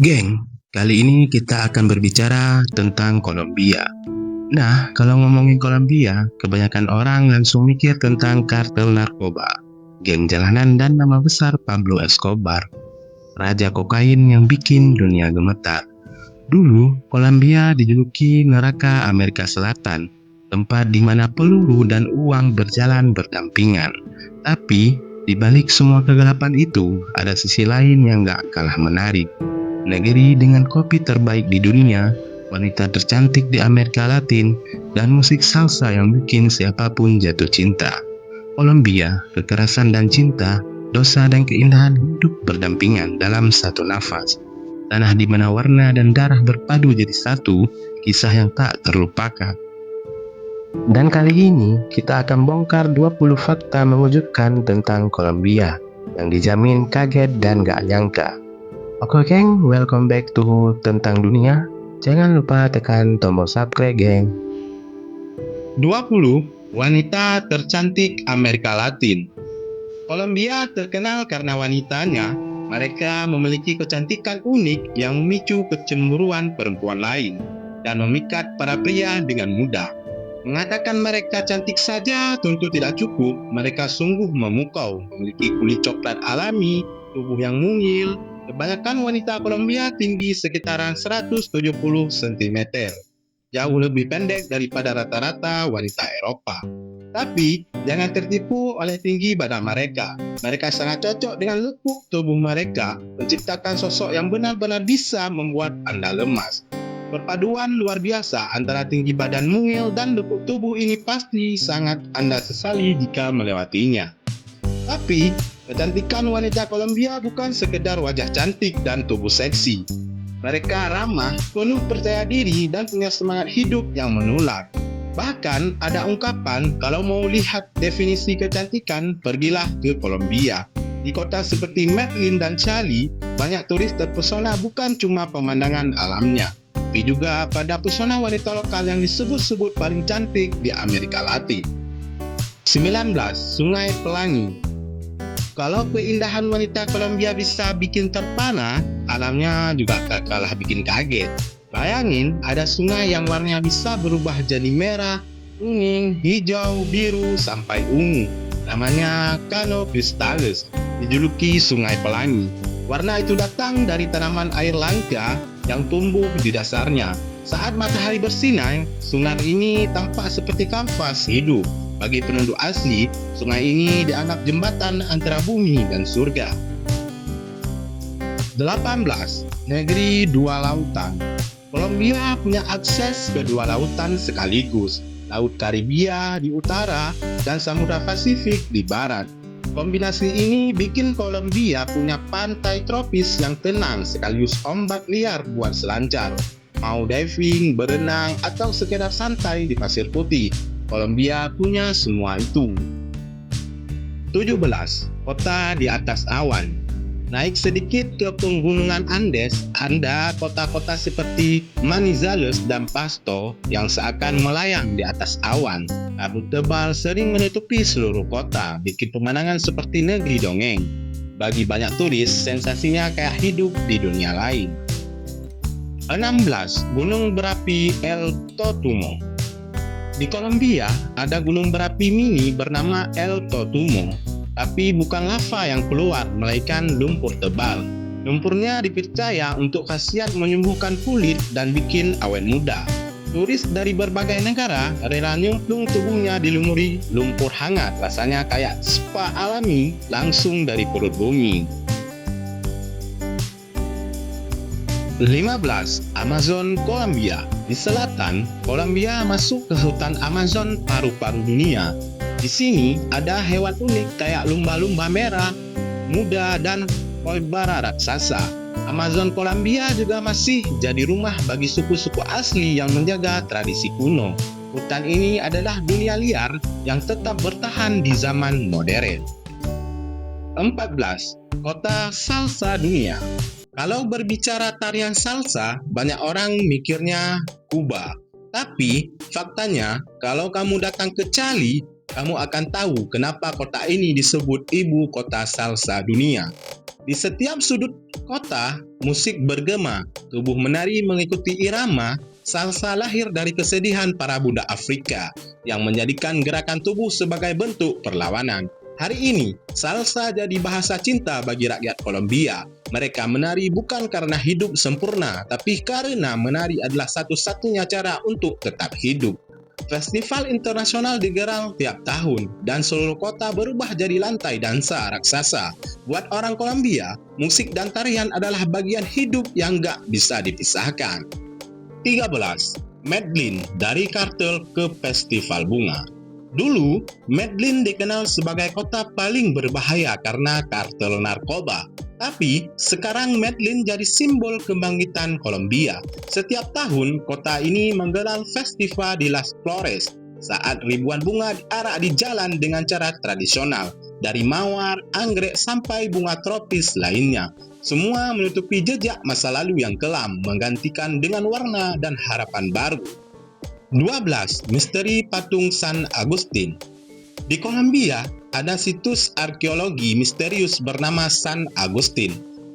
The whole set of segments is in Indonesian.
Geng, kali ini kita akan berbicara tentang Kolombia. Nah, kalau ngomongin Kolombia, kebanyakan orang langsung mikir tentang kartel narkoba, geng jalanan dan nama besar Pablo Escobar, raja kokain yang bikin dunia gemetar. Dulu, Kolombia dijuluki neraka Amerika Selatan, tempat di mana peluru dan uang berjalan berdampingan. Tapi, di balik semua kegelapan itu, ada sisi lain yang gak kalah menarik. Negeri dengan kopi terbaik di dunia, wanita tercantik di Amerika Latin, dan musik salsa yang bikin siapapun jatuh cinta. Kolombia, kekerasan dan cinta, dosa dan keindahan hidup berdampingan dalam satu nafas. Tanah di mana warna dan darah berpadu jadi satu, kisah yang tak terlupakan. Dan kali ini kita akan bongkar 20 fakta mengejutkan tentang Kolombia yang dijamin kaget dan gak nyangka. Oke geng, welcome back to Tentang Dunia. Jangan lupa tekan tombol subscribe geng. 20 wanita tercantik Amerika Latin. Kolombia terkenal karena wanitanya. Mereka memiliki kecantikan unik yang memicu kecemburuan perempuan lain dan memikat para pria dengan mudah. Mengatakan mereka cantik saja tentu tidak cukup. Mereka sungguh memukau, memiliki kulit coklat alami, tubuh yang mungil. Kebanyakan wanita Kolombia tinggi sekitaran 170 cm, jauh lebih pendek daripada rata-rata wanita Eropa. Tapi, jangan tertipu oleh tinggi badan mereka. Mereka sangat cocok dengan lekuk tubuh mereka, menciptakan sosok yang benar-benar bisa membuat Anda lemas. Perpaduan luar biasa antara tinggi badan mungil dan lekuk tubuh ini pasti sangat Anda sesali jika melewatinya. Tapi, kecantikan wanita Kolombia bukan sekedar wajah cantik dan tubuh seksi. Mereka ramah, penuh percaya diri, dan punya semangat hidup yang menular. Bahkan ada ungkapan kalau mau lihat definisi kecantikan, pergilah ke Kolombia. Di kota seperti Medellin dan Cali, banyak turis terpesona bukan cuma pemandangan alamnya, tapi juga pada pesona wanita lokal yang disebut-sebut paling cantik di Amerika Latin. 19. Sungai Pelangi. Kalau keindahan wanita Kolombia bisa bikin terpana, alamnya juga tak kalah bikin kaget. Bayangin, ada sungai yang warnanya bisa berubah jadi merah, kuning, hijau, biru, sampai ungu. Namanya Cano Cristales, dijuluki Sungai Pelangi. Warna itu datang dari tanaman air langka yang tumbuh di dasarnya. Saat matahari bersinar, sungai ini tampak seperti kanvas hidup. Bagi penduduk asli, sungai ini dianggap jembatan antara bumi dan surga. 18. Negeri dua lautan. Kolombia punya akses ke dua lautan sekaligus, Laut Karibia di utara dan Samudra Pasifik di barat. Kombinasi ini bikin Kolombia punya pantai tropis yang tenang sekaligus ombak liar buat selancar. Mau diving, berenang, atau sekedar santai di pasir putih, Kolombia punya semua itu. 17. Kota di atas awan. Naik sedikit ke pegunungan Andes, ada kota-kota seperti Manizales dan Pasto yang seakan melayang di atas awan. Kabut tebal sering menutupi seluruh kota, bikin pemandangan seperti negeri dongeng. Bagi banyak turis, sensasinya kayak hidup di dunia lain. 16. Gunung berapi El Totumo. Di Kolombia, ada gunung berapi mini bernama El Totumo. Tapi bukan lava yang keluar, melainkan lumpur tebal. Lumpurnya dipercaya untuk khasiat menyembuhkan kulit dan bikin awet muda. Turis dari berbagai negara rela nyemplung tubuhnya dilumuri lumpur hangat. Rasanya kayak spa alami langsung dari perut bumi. 15. Amazon Kolombia. Di selatan, Kolombia masuk ke hutan Amazon paru-paru dunia. Di sini ada hewan unik kayak lumba-lumba merah, muda, dan koibara raksasa. Amazon Kolombia juga masih jadi rumah bagi suku-suku asli yang menjaga tradisi kuno. Hutan ini adalah dunia liar yang tetap bertahan di zaman modern. 14. Kota salsa dunia. Kalau berbicara tarian salsa, banyak orang mikirnya Kuba. Tapi, faktanya, kalau kamu datang ke Cali, kamu akan tahu kenapa kota ini disebut ibu kota salsa dunia. Di setiap sudut kota, musik bergema, tubuh menari mengikuti irama. Salsa lahir dari kesedihan para budak Afrika yang menjadikan gerakan tubuh sebagai bentuk perlawanan. Hari ini, salsa jadi bahasa cinta bagi rakyat Kolombia. Mereka menari bukan karena hidup sempurna, tapi karena menari adalah satu-satunya cara untuk tetap hidup. Festival internasional digelar tiap tahun, dan seluruh kota berubah jadi lantai dansa raksasa. Buat orang Kolombia, musik dan tarian adalah bagian hidup yang gak bisa dipisahkan. 13. Medellin, dari kartel ke festival bunga. Dulu, Medellin dikenal sebagai kota paling berbahaya karena kartel narkoba. Tapi, sekarang Medellin jadi simbol kebangkitan Kolombia. Setiap tahun, kota ini menggelar festival di Las Flores saat ribuan bunga diarak di jalan dengan cara tradisional, dari mawar, anggrek, sampai bunga tropis lainnya. Semua menutupi jejak masa lalu yang kelam, menggantikan dengan warna dan harapan baru. 12. Misteri Patung San Agustin. Di Kolombia, ada situs arkeologi misterius bernama San Agustin.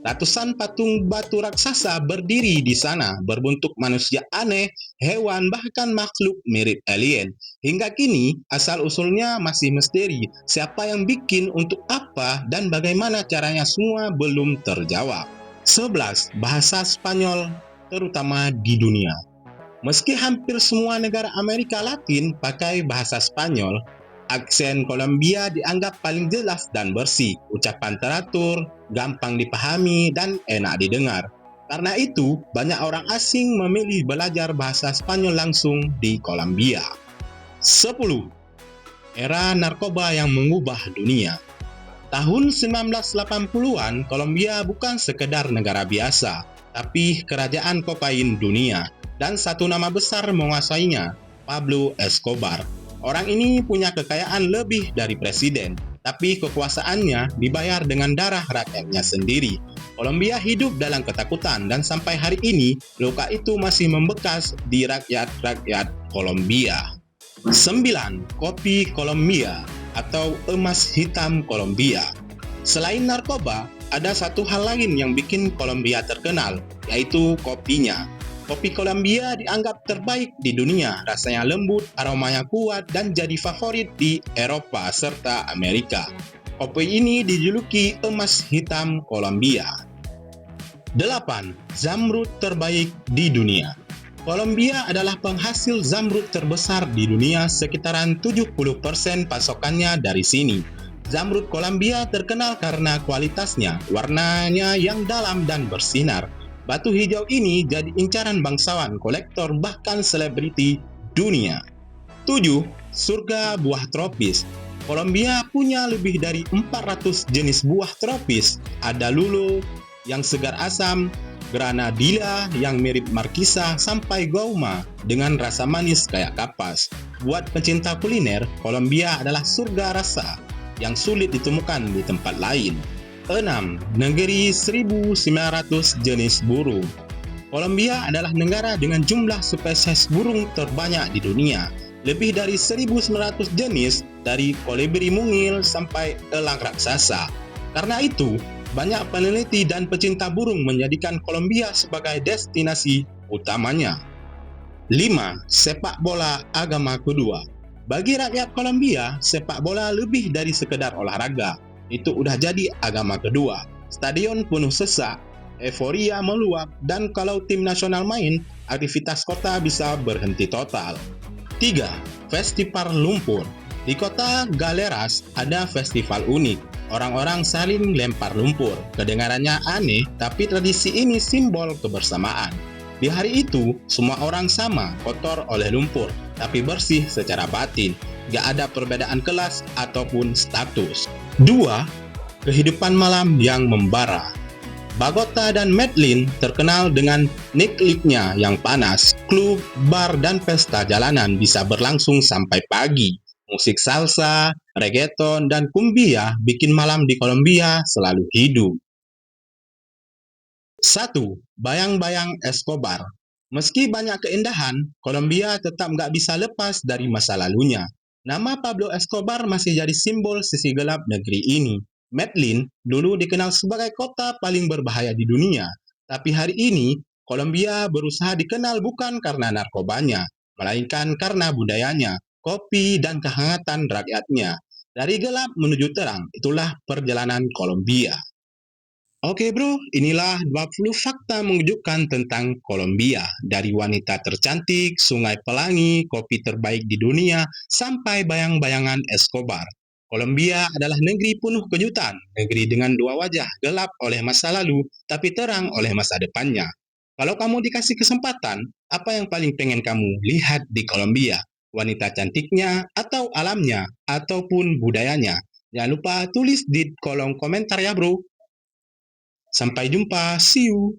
Ratusan patung batu raksasa berdiri di sana, berbentuk manusia aneh, hewan, bahkan makhluk mirip alien. Hingga kini, asal-usulnya masih misteri. Siapa yang bikin, untuk apa, dan bagaimana caranya semua belum terjawab. 11. Bahasa Spanyol, terutama di dunia. Meski hampir semua negara Amerika Latin pakai bahasa Spanyol, aksen Kolombia dianggap paling jelas dan bersih, ucapan teratur, gampang dipahami, dan enak didengar. Karena itu, banyak orang asing memilih belajar bahasa Spanyol langsung di Kolombia. 10. Era narkoba yang mengubah dunia. Tahun 1980-an, Kolombia bukan sekedar negara biasa, tapi kerajaan kokain dunia. Dan satu nama besar menguasainya, Pablo Escobar. Orang ini punya kekayaan lebih dari presiden, tapi kekuasaannya dibayar dengan darah rakyatnya sendiri. Kolombia hidup dalam ketakutan, dan sampai hari ini, luka itu masih membekas di rakyat-rakyat Kolombia. 9. Kopi Kolombia atau emas hitam Kolombia. Selain narkoba, ada satu hal lain yang bikin Kolombia terkenal, yaitu kopinya. Kopi Kolombia dianggap terbaik di dunia, rasanya lembut, aromanya kuat, dan jadi favorit di Eropa serta Amerika. Kopi ini dijuluki emas hitam Kolombia. 8. Zamrud terbaik di dunia. Kolombia adalah penghasil zamrud terbesar di dunia, sekitaran 70% pasokannya dari sini. Zamrud Kolombia terkenal karena kualitasnya, warnanya yang dalam dan bersinar. Batu hijau ini jadi incaran bangsawan, kolektor, bahkan selebriti dunia. 7. Surga buah tropis. Kolombia punya lebih dari 400 jenis buah tropis. Ada lulo yang segar asam, granadilla yang mirip markisa, sampai gauma dengan rasa manis kayak kapas. Buat pencinta kuliner, Kolombia adalah surga rasa yang sulit ditemukan di tempat lain. 6. Negeri 1.900 jenis burung. Kolombia adalah negara dengan jumlah spesies burung terbanyak di dunia. Lebih dari 1.900 jenis, dari kolibri mungil sampai elang raksasa. Karena itu, banyak peneliti dan pecinta burung menjadikan Kolombia sebagai destinasi utamanya. 5. Sepak bola agama kedua. Bagi rakyat Kolombia, sepak bola lebih dari sekedar olahraga. Itu udah jadi agama kedua. Stadion penuh sesak, euforia meluap, dan kalau tim nasional main, aktivitas kota bisa berhenti total. 3. Festival lumpur. Di kota Galeras ada festival unik. Orang-orang saling lempar lumpur. Kedengarannya aneh, tapi tradisi ini simbol kebersamaan. Di hari itu, semua orang sama, kotor oleh lumpur, tapi bersih secara batin. Gak ada perbedaan kelas ataupun status. 2. Kehidupan malam yang membara. Bogota dan Medellin terkenal dengan nightlife-nya yang panas. Klub, bar, dan pesta jalanan bisa berlangsung sampai pagi. Musik salsa, reggaeton, dan cumbia bikin malam di Kolombia selalu hidup. 1. Bayang-bayang Escobar. Meski banyak keindahan, Kolombia tetap gak bisa lepas dari masa lalunya. Nama Pablo Escobar masih jadi simbol sisi gelap negeri ini. Medellin dulu dikenal sebagai kota paling berbahaya di dunia, tapi hari ini Kolombia berusaha dikenal bukan karena narkobanya, melainkan karena budayanya, kopi, dan kehangatan rakyatnya. Dari gelap menuju terang, itulah perjalanan Kolombia. Oke bro, inilah 20 fakta mengejutkan tentang Kolombia. Dari wanita tercantik, sungai pelangi, kopi terbaik di dunia, sampai bayang-bayangan Escobar. Kolombia adalah negeri penuh kejutan, negeri dengan dua wajah, gelap oleh masa lalu, tapi terang oleh masa depannya. Kalau kamu dikasih kesempatan, apa yang paling pengen kamu lihat di Kolombia? Wanita cantiknya, atau alamnya, ataupun budayanya? Jangan lupa tulis di kolom komentar ya bro. Sampai jumpa, see you.